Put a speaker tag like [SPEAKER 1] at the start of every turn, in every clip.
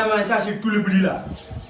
[SPEAKER 1] vraiment cherché tous les petits là.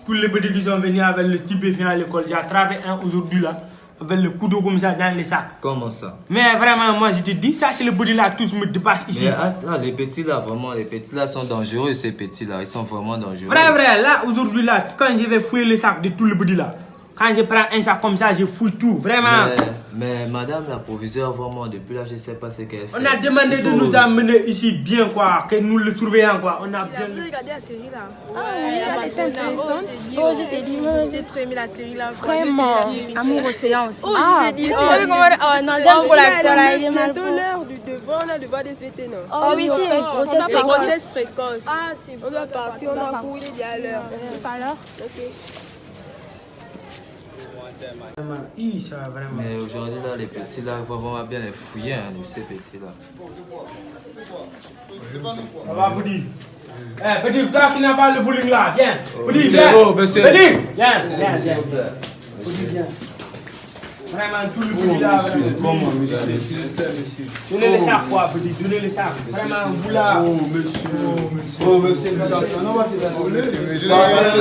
[SPEAKER 1] Tous les petits qui sont venus avec le stupéfiant à l'école. J'ai attrapé un aujourd'hui là, avec le couteau comme ça dans les sacs.
[SPEAKER 2] Comment ça?
[SPEAKER 1] Mais vraiment, moi je te dis, ça c'est les petits là, tous me dépassent ici.
[SPEAKER 2] Mais les petits là, vraiment, les petits là sont dangereux, ces petits là, ils sont vraiment dangereux.
[SPEAKER 1] Vrai, là, aujourd'hui là, quand je vais fouiller les sacs de tous les petits là, quand je prends un sac comme ça, je fouille tout, vraiment.
[SPEAKER 2] Mais madame la proviseure, vraiment, depuis là, je sais pas ce qu'elle fait.
[SPEAKER 1] On a demandé de nous amener ici bien, quoi, que nous le surveillons, quoi. On a bien...
[SPEAKER 3] Vous regardez la série là?
[SPEAKER 4] Ouais, elle est intéressante.
[SPEAKER 3] Oh, j'étais dit, j'ai trop aimé la série là.
[SPEAKER 4] Vraiment, Amour Océan aussi.
[SPEAKER 3] Oh, je t'ai dit,
[SPEAKER 4] oh non, j'aime trop l'acteur là, il est mal.
[SPEAKER 3] bientôt l'heure du devant, on a devoir de souhaiter, non?
[SPEAKER 4] Oh oui, c'est une
[SPEAKER 3] Grossesse précoce.
[SPEAKER 4] Ah, c'est
[SPEAKER 3] On doit partir, on a couru déjà à l'heure.
[SPEAKER 4] Pas l'heure?
[SPEAKER 3] Ok.
[SPEAKER 1] Ça va vraiment.
[SPEAKER 2] Mais aujourd'hui là, les petits là, il faut vraiment bien les fouiller, hein, ces petits là.
[SPEAKER 1] Ça va, Petit? Eh, Petit, toi qui n'as pas le bowling là, viens. Petit,
[SPEAKER 2] c'est
[SPEAKER 1] viens.
[SPEAKER 2] beau, monsieur.
[SPEAKER 1] Petit, viens. Petit, viens. Vraiment, tout le petit là.
[SPEAKER 5] C'est pas moi, monsieur.
[SPEAKER 1] Donnez-les sacs, quoi, Petit, donnez-les sacs. Vraiment, vous là.
[SPEAKER 5] Oh, monsieur.
[SPEAKER 2] Oh, monsieur,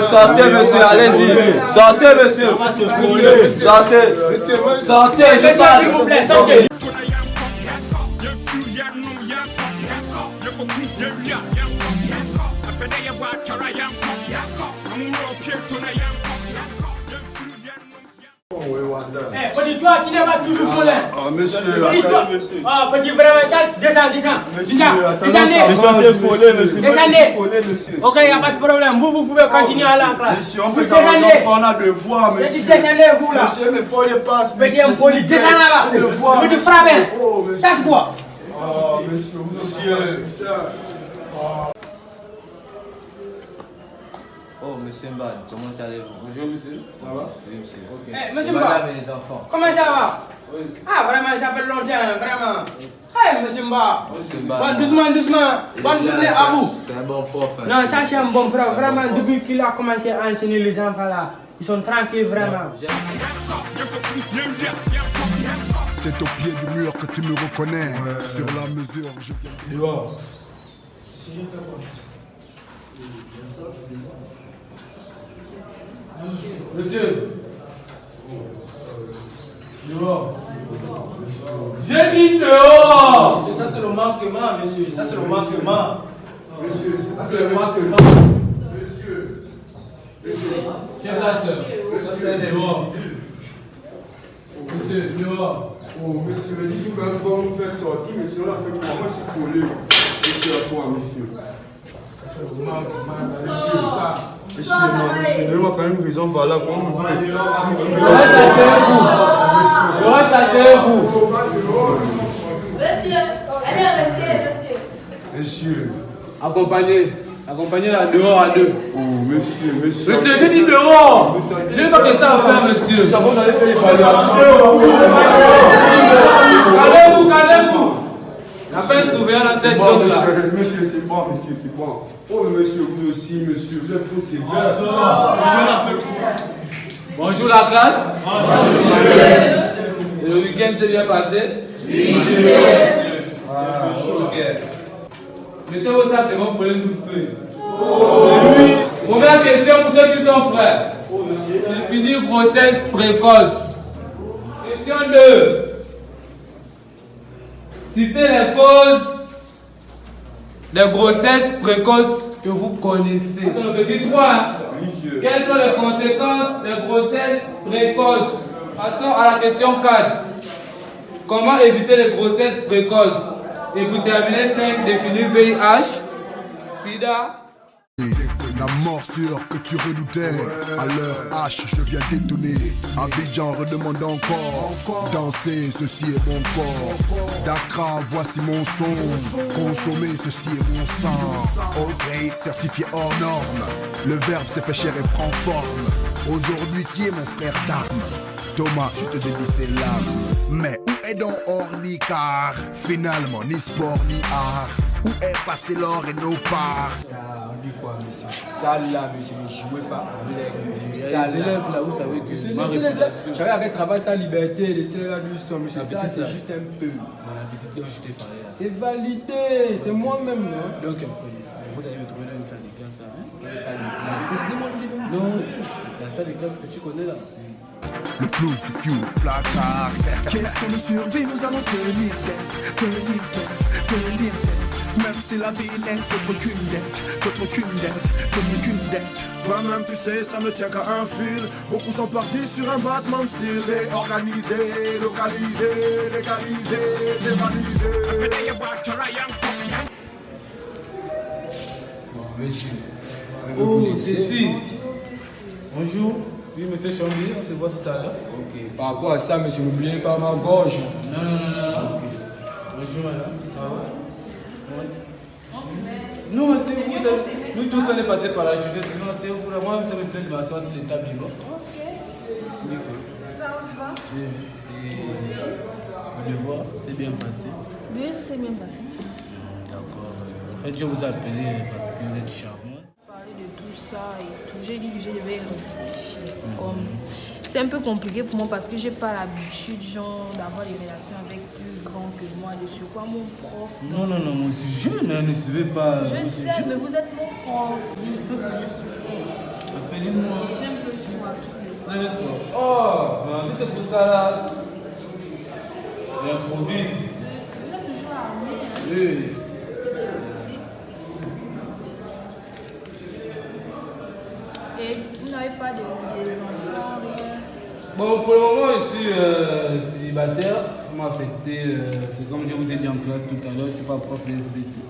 [SPEAKER 5] Sortez,
[SPEAKER 2] monsieur, allez-y. Sortez, monsieur. Sortez, je parle.
[SPEAKER 1] S'il vous plaît, sortez. Eh, Petit, toi, tu n'es pas toujours volé.
[SPEAKER 5] Ah, monsieur,
[SPEAKER 1] Petit, toi.
[SPEAKER 5] attendez, monsieur.
[SPEAKER 1] Ah, Petit, vraiment, ça, descends.
[SPEAKER 5] Descendez.
[SPEAKER 1] Ok, il n'y a pas de problème. Vous pouvez continuer à la classe.
[SPEAKER 5] Monsieur, on peut quand on a devoir,
[SPEAKER 1] J'ai dit,
[SPEAKER 5] monsieur.
[SPEAKER 1] descendez, vous là.
[SPEAKER 5] Monsieur, mais faut les passer.
[SPEAKER 1] Petit impoli, descends là-bas. Petit frappez. Ça se voit.
[SPEAKER 5] Ah, monsieur,
[SPEAKER 2] Oh, monsieur Mbad, comment allez-vous?
[SPEAKER 5] Bonjour, monsieur. Ça va?
[SPEAKER 2] Oui, monsieur.
[SPEAKER 1] Eh, monsieur
[SPEAKER 2] Madame
[SPEAKER 1] Mba,
[SPEAKER 2] et les enfants.
[SPEAKER 1] comment ça va? Ah, vraiment, ça fait longtemps, vraiment. Hey, monsieur Mba.
[SPEAKER 2] Monsieur Mbad.
[SPEAKER 1] Bon, doucement. Bonne journée à vous.
[SPEAKER 2] C'est un bon prof. hein.
[SPEAKER 1] Non, ça c'est un bon prof. Vraiment, depuis qu'il a commencé à enseigner les enfants là, ils sont tranquilles, vraiment.
[SPEAKER 6] C'est au pied du mur que tu me reconnais. Sur la mesure, je viens.
[SPEAKER 1] Si je fais comme ça.
[SPEAKER 7] Monsieur. Dehors. J'ai dit dehors.
[SPEAKER 1] Monsieur, ça c'est le manquement, monsieur. Ça c'est le manquement.
[SPEAKER 5] Monsieur,
[SPEAKER 7] Ça c'est le manquement.
[SPEAKER 5] Monsieur.
[SPEAKER 7] Qu'est-ce que ça, sœur?
[SPEAKER 5] Monsieur,
[SPEAKER 7] Dehors. Monsieur, dehors.
[SPEAKER 5] Oh, monsieur, mais dites-vous quand même comment vous faites sortir, monsieur, on a fait pour moi, je suis collé. Monsieur, à quoi, monsieur?
[SPEAKER 7] Monsieur, ça.
[SPEAKER 5] Monsieur, non, monsieur, donnez-moi quand même une raison valable. Comment vous faites?
[SPEAKER 3] Monsieur, allez rester, monsieur.
[SPEAKER 5] Monsieur.
[SPEAKER 7] Accompagnez la dehors à deux.
[SPEAKER 5] Oh, monsieur.
[SPEAKER 7] Monsieur, j'ai dit dehors. Je n'ai pas que ça à faire, monsieur.
[SPEAKER 5] Nous avons d'aller faire l'évaluation.
[SPEAKER 7] Calmez-vous. Il n'y a pas un surveillant dans cette
[SPEAKER 5] Bon,
[SPEAKER 7] zone-là.
[SPEAKER 5] monsieur, c'est bon, monsieur, c'est bon. Oh, mais monsieur, vous aussi, monsieur, vous êtes trop sévère. Monsieur, on a fait quoi?
[SPEAKER 7] Bonjour la classe. Et le week-end s'est bien passé? Oui, ah, ok. Mettez vos sacs et vos prenez tout le feu. Première question pour ceux qui sont prêts. Définir grossesse précoce. Question 2. Citez les causes des grossesses précoces que vous connaissez. On te dit 3.
[SPEAKER 5] Monsieur.
[SPEAKER 7] Quelles sont les conséquences des grossesses précoces? Passons à la question 4. Comment éviter les grossesses précoces? Et pour terminer, 5. Définir VIH, SIDA.
[SPEAKER 6] La morsure que tu redoutais, à l'heure H, je viens t'étonner. Abidjan redemande encore. Danser, ceci est mon corps. Dakar, voici mon son. Consommer, ceci est mon sang. Ok, certifié hors norme. Le verbe s'est fait chair et prend forme. Aujourd'hui, qui est mon frère d'armes? Thomas, je te dédie ces larmes. Mais où est donc Orly car finalement, ni sport ni art. Où est passé l'or et nos parts?
[SPEAKER 7] On dit quoi, monsieur? Ça là, monsieur, ne jouez pas avec ça. Les élèves là, vous savez que ma réputation. Chacun qui travaille sa liberté, laissez là lui son, monsieur. Ça, c'est juste un peu. La visite dont je t'ai parlé là. C'est validé, c'est moi-même, non? Donc un peu.
[SPEAKER 8] vous allez me trouver dans une salle de classe. Hein? Quelle salle de classe? Non, la salle de classe que tu connais là.
[SPEAKER 6] Le plus de fuel, placard. Question de survie, nous allons tenir tête, tenir tête, tenir tête. Même si la vie n'est qu'autre qu'une dette, qu'autre qu'une dette, qu'autre qu'une dette. Toi-même tu sais, ça ne tient qu'à un fil. Beaucoup sont partis sur un battement de cils. C'est organisé, localisé, légalisé, dévalisé.
[SPEAKER 8] Monsieur.
[SPEAKER 7] Oh, Tessie. Bonjour. Oui, monsieur Chambly, on se voit tout à l'heure.
[SPEAKER 8] Ok, par rapport à ça, monsieur, n'oubliez pas ma gorge.
[SPEAKER 7] Non. Okay. Bonjour madame, ça va? Non, c'est vous, nous tous on est passés par la jeunesse, non, c'est vous, moi ça me plaît de m'asseoir sur les tables du bord. Ok.
[SPEAKER 4] Ça va?
[SPEAKER 7] Et on le voit, c'est bien passé.
[SPEAKER 4] Oui, c'est bien passé.
[SPEAKER 7] D'accord. En fait, je vous ai appelé parce que vous êtes charmante.
[SPEAKER 4] De tout ça et tout, j'ai dit que je devais réfléchir. C'est un peu compliqué pour moi parce que j'ai pas l'habitude genre d'avoir des relations avec plus grands que moi. De sur quoi mon prof.
[SPEAKER 7] Non, moi je suis jeune, hein, ne suivez pas.
[SPEAKER 4] Je sais, mais vous êtes mon prof.
[SPEAKER 7] Oui, ça c'est juste. Appelez-moi.
[SPEAKER 4] J'aime le soir.
[SPEAKER 7] Le soir. Oh, ben, si c'est pour ça là. J'improvise.
[SPEAKER 4] Vous êtes toujours armé. Hein?
[SPEAKER 7] Oui.
[SPEAKER 4] Et vous n'avez pas des enfants, rien?
[SPEAKER 7] Bon, pour le moment, je suis célibataire. Ça m'a affecté, c'est comme je vous ai dit en classe tout à l'heure, je ne suis pas prof de SVT.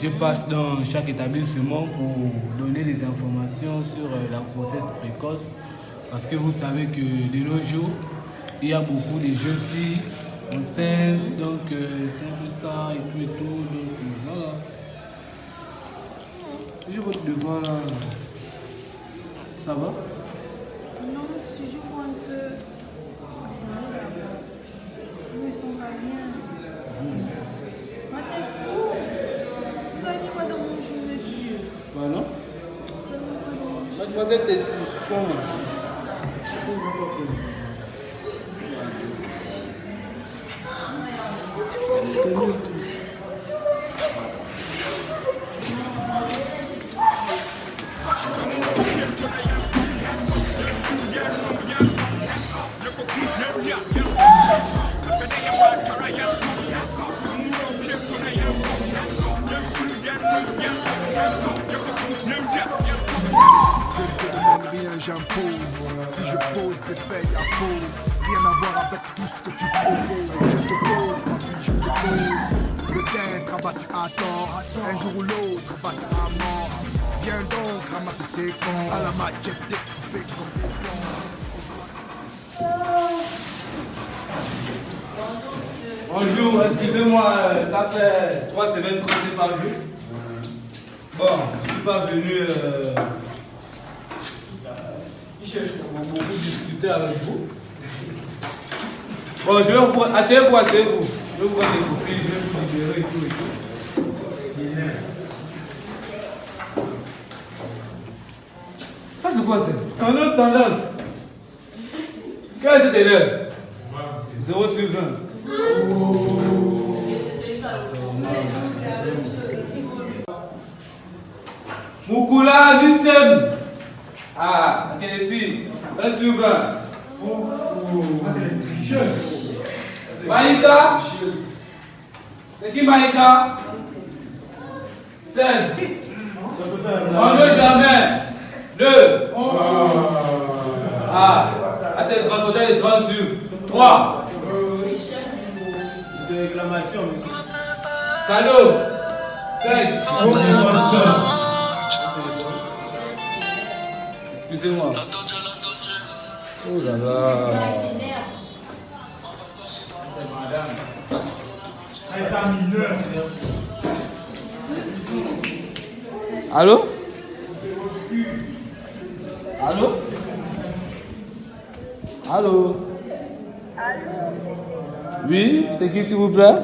[SPEAKER 7] Je passe dans chaque établissement pour donner des informations sur la grossesse précoce. Parce que vous savez que de nos jours, il y a beaucoup de jeunes filles enceintes, donc c'est un peu ça et tout et tout. Donc voilà. J'ai votre devoir là. Ça va?
[SPEAKER 4] Non, monsieur, je vois un peu. Ils ne sont pas bien. Vous avez mis quoi dans mon jeu, monsieur?
[SPEAKER 7] Voilà. Mademoiselle Tessie, commence.
[SPEAKER 6] J'impose, si je pose des faits à pause, rien à voir avec tout ce que tu proposes. Je te pose, ma vie, je te pose. Peut-être abattu à tort, un jour ou l'autre abattu à mort. Viens donc ramasser ces cons, à la machette découpée comme des plans.
[SPEAKER 7] Bonjour, excusez-moi, ça fait 3 semaines qu'on ne s'est pas vu. Bon, je ne suis pas venu beaucoup discuter avec vous. Bon, je vais vous... Asseyez-vous. Je vais vous prendre des copines, je vais vous libérer et tout et tout. Ça c'est quoi ça? Tendance. Quelle est cette élève? 0 sur 20. Moukoula Nissem. Ah, ok les filles. 1 sur 20. Maïka. C'est qui Maïka? 16. En deux jamais. 2. Ah, c'est le transporteur de 30 sur 3.
[SPEAKER 1] C'est réclamation, monsieur.
[SPEAKER 7] Cadeau. 5. Excusez-moi. Oh là là. Allô? Allô? Allô? Oui, c'est qui s'il vous plaît?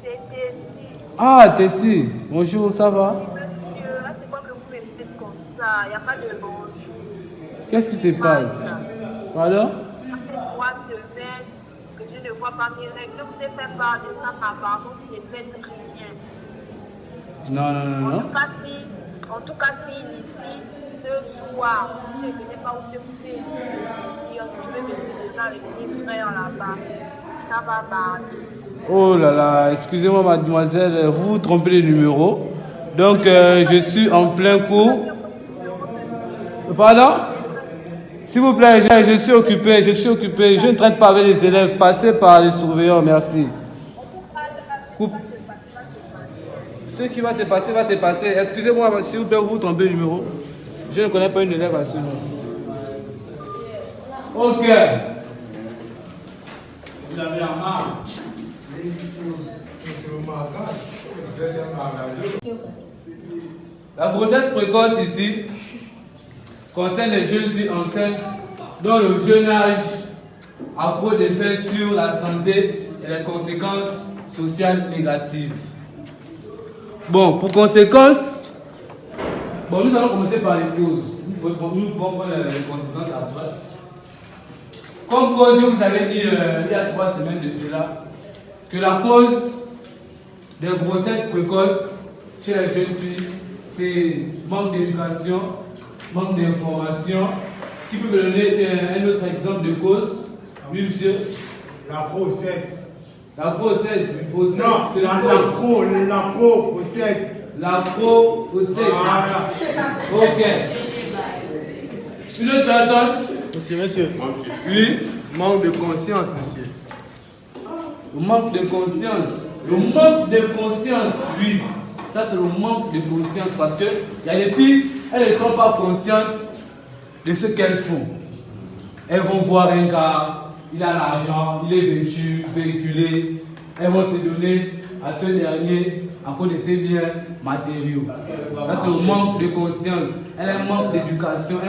[SPEAKER 9] C'est Tessie.
[SPEAKER 7] Ah, Tessie. Bonjour, ça va?
[SPEAKER 9] Monsieur, là c'est quoi que vous me dites comme ça? Il n'y a pas de bonjour.
[SPEAKER 7] Qu'est-ce qui se passe? Pardon?
[SPEAKER 9] Ça fait 3 semaines que je ne vois pas mes règles. Je vous ai fait part de ça, ma pardon, je ne fais rien.
[SPEAKER 7] Non.
[SPEAKER 9] En tout cas, si ici, ce soir, je ne sais pas où c'est vous êtes, si je vais me déjà avec mes frères là-bas, ça va parler.
[SPEAKER 7] Oh là là, excusez-moi mademoiselle, vous vous trompez le numéro. Donc je suis en plein cours. Pardon? S'il vous plaît, je suis occupé. Je ne traite pas avec les élèves. Passez par les surveillants, merci. Coupe. Ce qui va se passer, va se passer. Excusez-moi, s'il vous plaît, vous vous trompez le numéro. Je ne connais pas une élève à ce nom. Ok.
[SPEAKER 1] Vous avez la marque.
[SPEAKER 7] La grossesse précoce ici concerne les jeunes filles enceintes dont le jeune âge a gros d'effets sur la santé et les conséquences sociales négatives. Bon, pour conséquences, nous allons commencer par les causes. Nous pouvons prendre les conséquences après. Comme cause, je vous avais dit il y a 3 semaines de cela, que la cause des grossesses précoces chez les jeunes filles, c'est manque d'éducation, manque d'information. Qui peut me donner un autre exemple de cause? Oui, monsieur.
[SPEAKER 1] La grossesse.
[SPEAKER 7] La grossesse au sexe.
[SPEAKER 1] Non,
[SPEAKER 7] c'est
[SPEAKER 1] l'appro au sexe.
[SPEAKER 7] L'appro au sexe.
[SPEAKER 1] Voilà.
[SPEAKER 7] Ok. Une autre personne?
[SPEAKER 5] Monsieur.
[SPEAKER 7] Oui.
[SPEAKER 5] Manque de conscience, monsieur.
[SPEAKER 7] Le manque de conscience. Le manque de conscience, oui. Ça, c'est le manque de conscience parce que il y a des filles, elles ne sont pas conscientes de ce qu'elles font. Elles vont voir un gars, il a l'argent, il est vêtu, véhiculé. Elles vont se donner à ce dernier à cause de ses biens matériaux. Ça, c'est le manque de conscience. Elle a un manque d'éducation,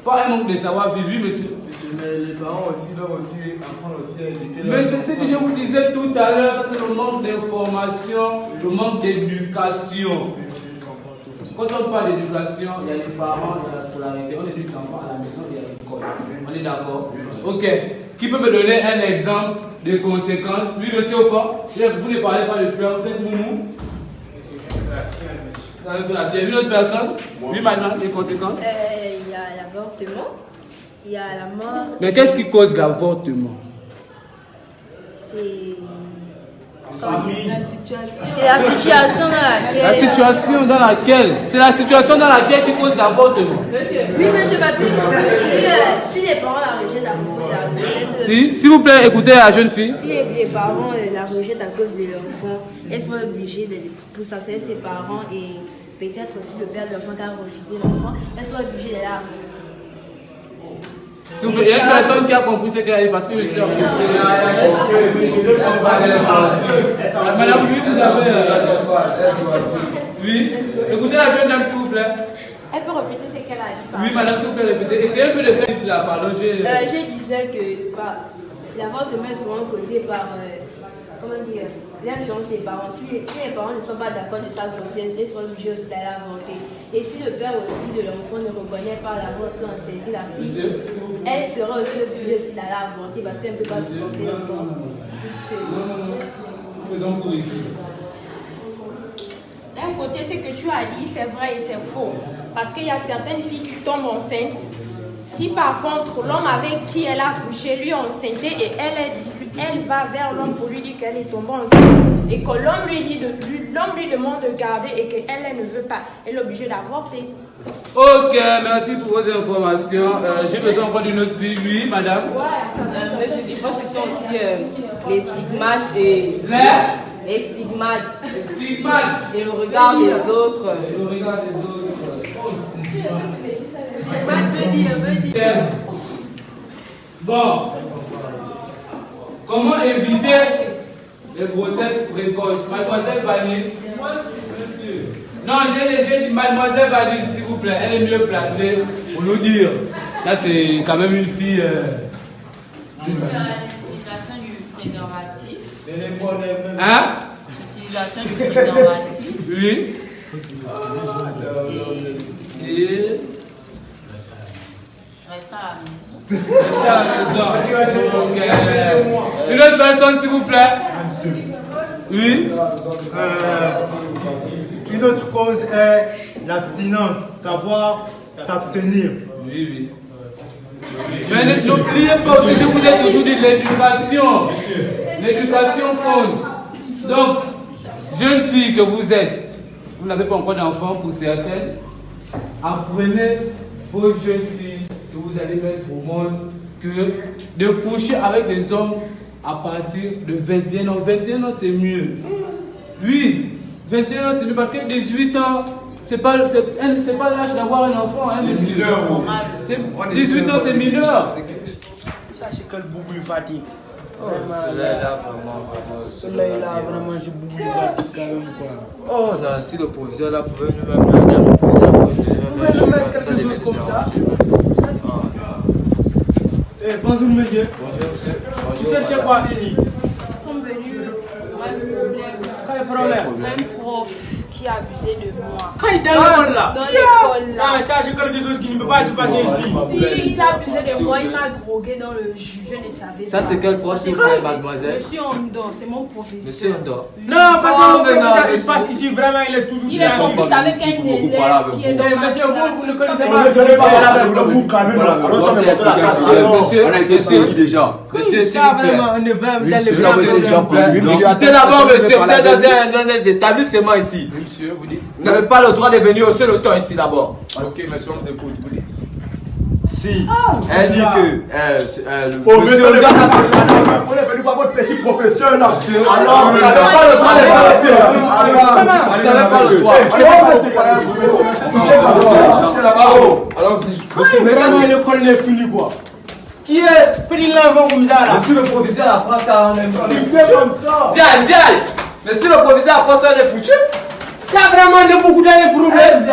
[SPEAKER 7] pas un manque de savoir-vivre, oui, monsieur.
[SPEAKER 5] Mais les parents aussi doivent aussi apprendre aussi à éduquer.
[SPEAKER 7] Mais c'est ce que je vous disais tout à l'heure, ça c'est le manque d'information, le manque d'éducation. Quand on parle d'éducation, il y a les parents, il y a la scolarité, on éduque l'enfant à la maison et à l'école. On est d'accord? Ok. Qui peut me donner un exemple de conséquences? Oui, monsieur au fond, vous ne parlez pas de pleurs, vous êtes moumou. Une autre personne? Oui, maintenant, les conséquences?
[SPEAKER 10] Il y a l'avortement, il y a la mort.
[SPEAKER 7] Mais qu'est-ce qui cause l'avortement?
[SPEAKER 10] C'est
[SPEAKER 3] La situation.
[SPEAKER 10] C'est la situation dans laquelle.
[SPEAKER 7] La situation dans laquelle. C'est la situation dans laquelle qui cause l'avortement.
[SPEAKER 10] Oui, monsieur, parce que si les parents la rejettent à cause de la grossesse.
[SPEAKER 7] S'il vous plaît, écoutez la jeune fille.
[SPEAKER 10] Si les parents la rejettent à cause de l'enfant, elles sont obligées pour s'assurer ses parents et peut-être aussi le père de l'enfant qui a refusé l'enfant, elles sont obligées d'aller à.
[SPEAKER 7] S'il vous plaît, il y a une personne qui a compris ce qu'elle a dit parce que je suis en train Madame, oui, vous avez. Oui, écoutez la jeune dame, s'il vous plaît.
[SPEAKER 10] Elle peut répéter ce qu'elle a dit.
[SPEAKER 7] Oui, madame, s'il vous plaît, répétez. Essayez un peu de faire là, pardon.
[SPEAKER 10] Je disais que l'avortement est souvent causé par. Comment dire, l'influence des parents. Si les parents ne sont pas d'accord de sa grossesse, ils sont obligés aussi d'aller avorter. Et si le père aussi de l'enfant ne reconnaît pas l'avortement enceinte, la fille, elle sera aussi obligée aussi d'aller avorter parce qu'elle ne peut pas supporter l'enfant.
[SPEAKER 11] D'un côté, ce que tu as dit, c'est vrai et c'est faux. Parce qu'il y a certaines filles qui tombent enceintes. Si par contre, l'homme avec qui elle a couché lui enceinté et elle va vers l'homme pour lui dire qu'elle est tombée enceinte et que l'homme lui demande de garder et qu'elle ne veut pas, elle est obligée d'avorter.
[SPEAKER 7] Ok, merci pour vos informations. J'ai besoin encore d'une autre fille. Oui, madame.
[SPEAKER 3] Monsieur Dupont, ce sont aussi les stigmates et les stigmates. Et le regard des autres.
[SPEAKER 7] Bon, comment éviter les grossesses précoces? Mademoiselle Valise. Non, j'ai dit Mademoiselle Valise, s'il vous plaît. Elle est mieux placée pour nous dire. Là, c'est quand même une fille.
[SPEAKER 12] L'utilisation du préservatif.
[SPEAKER 7] Hein?
[SPEAKER 12] L'utilisation du préservatif.
[SPEAKER 7] Oui. Et
[SPEAKER 12] rester à la maison.
[SPEAKER 7] Rester à la maison. Okay. Une autre personne, s'il vous plaît. Oui.
[SPEAKER 1] Une autre cause est l'abstinence, savoir s'abstenir.
[SPEAKER 7] Oui. Mais n'oubliez pas aussi, je vous ai toujours dit l'éducation. L'éducation compte. Donc, jeunes filles que vous êtes, vous n'avez pas encore d'enfants pour certaines, apprenez vos jeunes filles que vous allez mettre au monde que de coucher avec des hommes à partir de 21 ans. 21 ans, c'est mieux. Oui, 21 ans, c'est mieux parce que 18 ans, c'est pas l'âge d'avoir un enfant. Hein, 18 ans, c'est mineur.
[SPEAKER 1] Ça, c'est quel boubou fatigue.
[SPEAKER 2] Celui-là, vraiment.
[SPEAKER 1] Celui-là, vraiment, c'est boubou fatigue quand même, quoi.
[SPEAKER 2] Oh, ça, si le proviseur là pouvait nous-mêmes regarder mon proviseur,
[SPEAKER 1] nous mettre quelque chose comme ça. Bonjour, monsieur.
[SPEAKER 2] Bonjour, monsieur.
[SPEAKER 1] Vous cherchez quoi ici?
[SPEAKER 4] Ils sont venus.
[SPEAKER 1] Quel problème?
[SPEAKER 4] Un prof qui a abusé de moi.
[SPEAKER 1] Quand il est dans l'école là?
[SPEAKER 4] Dans l'école là.
[SPEAKER 1] Ah, ça, c'est quelque chose qui ne peut pas se passer ici.
[SPEAKER 4] Si, il a abusé de moi, il m'a drogué dans le jus, je ne savais pas.
[SPEAKER 2] Ça, c'est quel prof, s'il vous plaît, mademoiselle?
[SPEAKER 4] Monsieur Ondor, c'est mon professeur.
[SPEAKER 2] Monsieur Ondor.
[SPEAKER 1] Non, façon, le professeur qui se passe ici, vraiment, il est toujours
[SPEAKER 4] Il est complice avec un élève qui est dans ma
[SPEAKER 1] monsieur, vous ne connaissez
[SPEAKER 5] On
[SPEAKER 1] pas.
[SPEAKER 5] ne donnez pas la avec vous quand même.
[SPEAKER 2] Monsieur, on a été série déjà. Monsieur, s'il vous plaît.
[SPEAKER 1] On est vraiment dans
[SPEAKER 2] Monsieur,
[SPEAKER 1] les
[SPEAKER 2] écoutez d'abord, monsieur, vous êtes dans un établissement ici.
[SPEAKER 8] Monsieur, vous dites.
[SPEAKER 2] Vous n'avez pas le droit de venir au seul autant ici d'abord.
[SPEAKER 8] Parce que monsieur, on vous écoute, vous dites.
[SPEAKER 2] Si, elle dit que
[SPEAKER 5] Monsieur, on est venu voir votre petit professeur là.
[SPEAKER 2] Alors, vous n'avez pas le droit de venir. Vous n'avez pas le droit.
[SPEAKER 1] Allons-y. Monsieur, mais quand l'école n'est finie quoi? Qui est petit l'enfant comme ça là?
[SPEAKER 2] Monsieur le proviseur apprend ça en même temps.
[SPEAKER 5] Il fait comme ça.
[SPEAKER 2] Diaye. Monsieur le proviseur apprend ça, on est foutu.
[SPEAKER 1] Tu as vraiment beaucoup de problèmes.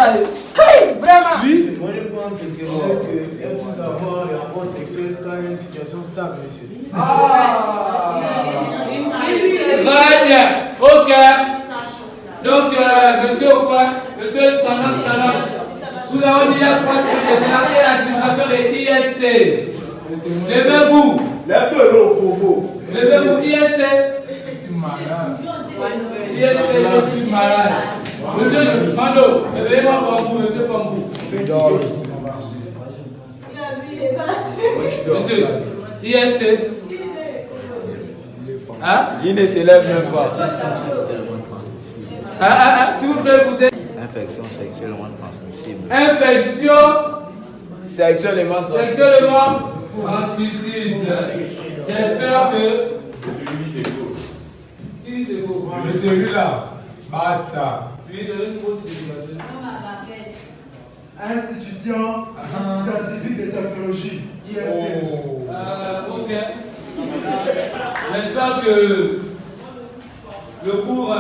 [SPEAKER 1] Vraiment.
[SPEAKER 8] Oui. Moi, je pense que c'est vrai qu'il faut savoir les rapports sexuels quand il y a une situation stable, monsieur.
[SPEAKER 7] Très bien. Ok. Donc, monsieur au point, monsieur tendance. Nous avons dit la troisième question et la simulation de IST. Levez-vous.
[SPEAKER 5] Lève-toi au profond.
[SPEAKER 7] Levez-vous, IST. Je suis malade. IST, je suis malade. Monsieur Mando, levez-moi Pambou, monsieur Pambou. Monsieur, IST. Hein?
[SPEAKER 2] Il ne s'élève même pas.
[SPEAKER 7] S'il vous plaît, écoutez.
[SPEAKER 2] Infection sexuellement transmissible.
[SPEAKER 7] Infection
[SPEAKER 2] Sexuellement
[SPEAKER 7] transmissible. J'espère que. Qui c'est faux?
[SPEAKER 13] Mais celui-là, basta.
[SPEAKER 7] Lui, donne une autre situation.
[SPEAKER 5] Institution scientifique de technologie.
[SPEAKER 7] Ok. J'espère que le cours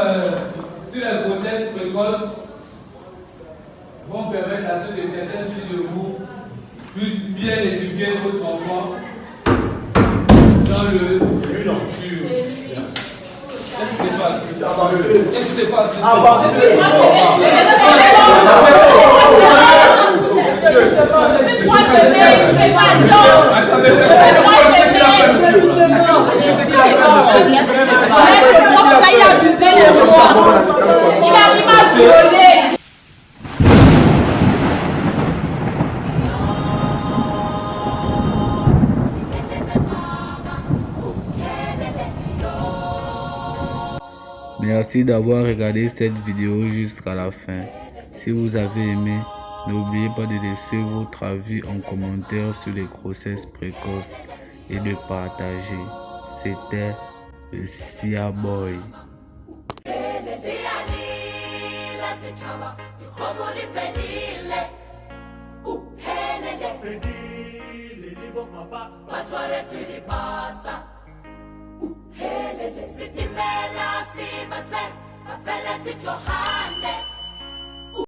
[SPEAKER 7] sur les grossesses précoces vont permettre à ce que certaines filles de vous puissent bien éduquer votre enfant dans le futur. Qu'est-ce qui se passe? Qu'est-ce qui se passe?
[SPEAKER 4] Il a abusé de moi. Il arrive à violer.
[SPEAKER 14] Merci d'avoir regardé cette vidéo jusqu'à la fin. Si vous avez aimé, n'oubliez pas de laisser votre avis en commentaire sur les grossesses précoces et de partager. C'était le Sia Boy.
[SPEAKER 15] Sitimela sibathe bafele sijohane